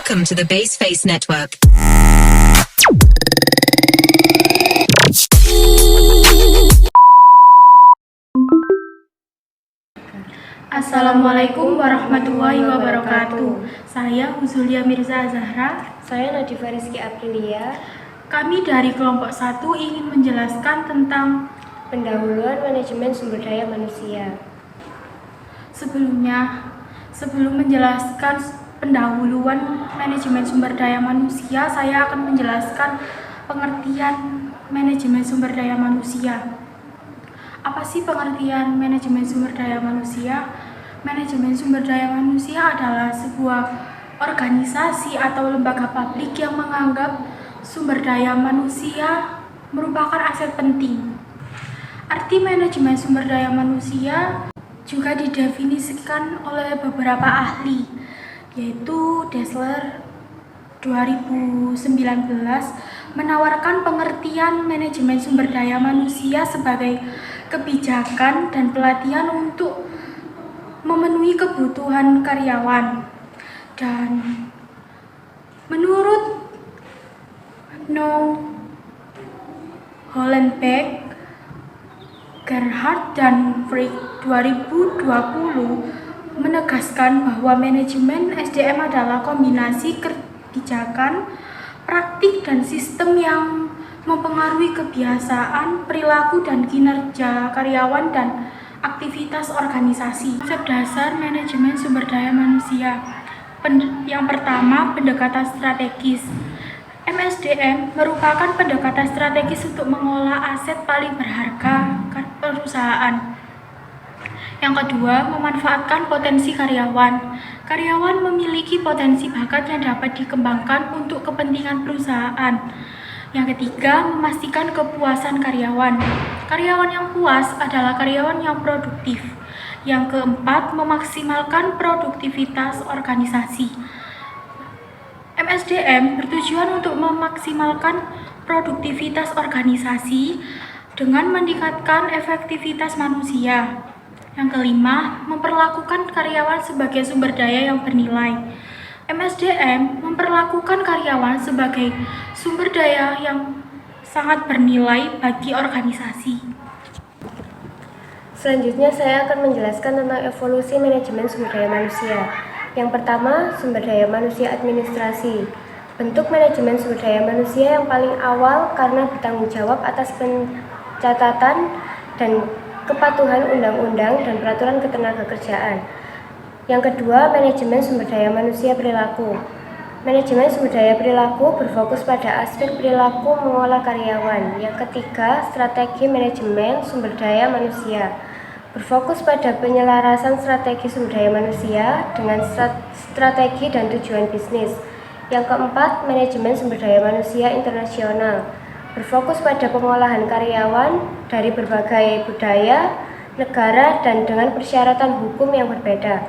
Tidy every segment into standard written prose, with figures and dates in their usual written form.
Welcome to the Baseface Network. Assalamualaikum warahmatullahi wabarakatuh. Saya Huzulia Mirza Zahra. Saya Nadifa Rizky Aprilia. Kami dari kelompok 1 ingin menjelaskan tentang pendahuluan manajemen sumber daya manusia. Sebelum menjelaskan pendahuluan manajemen sumber daya manusia, saya akan menjelaskan pengertian manajemen sumber daya manusia. Apa sih pengertian manajemen sumber daya manusia? Manajemen sumber daya manusia adalah sebuah organisasi atau lembaga publik yang menganggap sumber daya manusia merupakan aset penting. Arti manajemen sumber daya manusia juga didefinisikan oleh beberapa ahli, yaitu Dessler 2019 menawarkan pengertian manajemen sumber daya manusia sebagai kebijakan dan pelatihan untuk memenuhi kebutuhan karyawan. Dan menurut Hollenbeck, Gerhard dan Frick 2020 menegaskan bahwa manajemen SDM adalah kombinasi kebijakan, praktik, dan sistem yang mempengaruhi kebiasaan, perilaku, dan kinerja karyawan dan aktivitas organisasi. Konsep dasar manajemen sumber daya manusia. Yang pertama, pendekatan strategis. MSDM merupakan pendekatan strategis untuk mengolah aset paling berharga perusahaan. Yang kedua, memanfaatkan potensi karyawan. Karyawan memiliki potensi bakat yang dapat dikembangkan untuk kepentingan perusahaan. Yang ketiga, memastikan kepuasan karyawan. Karyawan yang puas adalah karyawan yang produktif. Yang keempat, memaksimalkan produktivitas organisasi. MSDM bertujuan untuk memaksimalkan produktivitas organisasi dengan meningkatkan efektivitas manusia. Yang kelima, memperlakukan karyawan sebagai sumber daya yang bernilai. MSDM memperlakukan karyawan sebagai sumber daya yang sangat bernilai bagi organisasi. Selanjutnya saya akan menjelaskan tentang evolusi manajemen sumber daya manusia. Yang pertama, sumber daya manusia administrasi. Bentuk manajemen sumber daya manusia yang paling awal karena bertanggung jawab atas pencatatan dan kepatuhan undang-undang dan peraturan ketenagakerjaan. Yang kedua, manajemen sumber daya manusia perilaku. Manajemen sumber daya perilaku berfokus pada aspek perilaku mengolah karyawan. Yang ketiga, strategi manajemen sumber daya manusia. Berfokus pada penyelarasan strategi sumber daya manusia dengan strategi dan tujuan bisnis. Yang keempat, manajemen sumber daya manusia internasional. Berfokus pada pengolahan karyawan dari berbagai budaya, negara, dan dengan persyaratan hukum yang berbeda.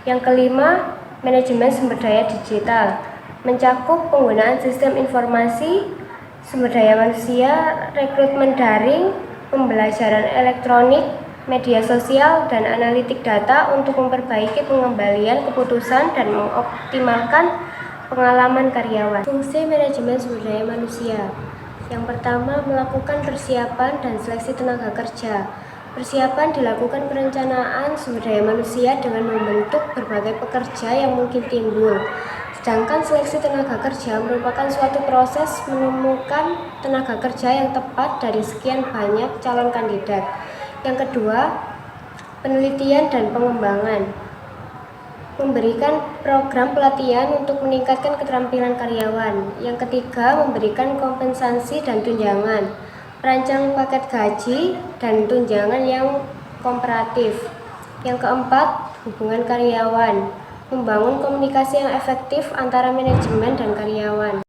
Yang kelima, manajemen sumber daya digital. Mencakup penggunaan sistem informasi, sumber daya manusia, rekrutmen daring, pembelajaran elektronik, media sosial, dan analitik data untuk memperbaiki pengembalian keputusan dan mengoptimalkan pengalaman karyawan. Fungsi manajemen sumber daya manusia. Yang pertama, melakukan persiapan dan seleksi tenaga kerja. Persiapan dilakukan perencanaan sumber daya manusia dengan membentuk berbagai pekerja yang mungkin timbul. Sedangkan seleksi tenaga kerja merupakan suatu proses menemukan tenaga kerja yang tepat dari sekian banyak calon kandidat. Yang kedua, penelitian dan pengembangan. Memberikan program pelatihan untuk meningkatkan keterampilan karyawan. Yang ketiga, memberikan kompensasi dan tunjangan. Merancang paket gaji dan tunjangan yang komparatif. Yang keempat, hubungan karyawan. Membangun komunikasi yang efektif antara manajemen dan karyawan.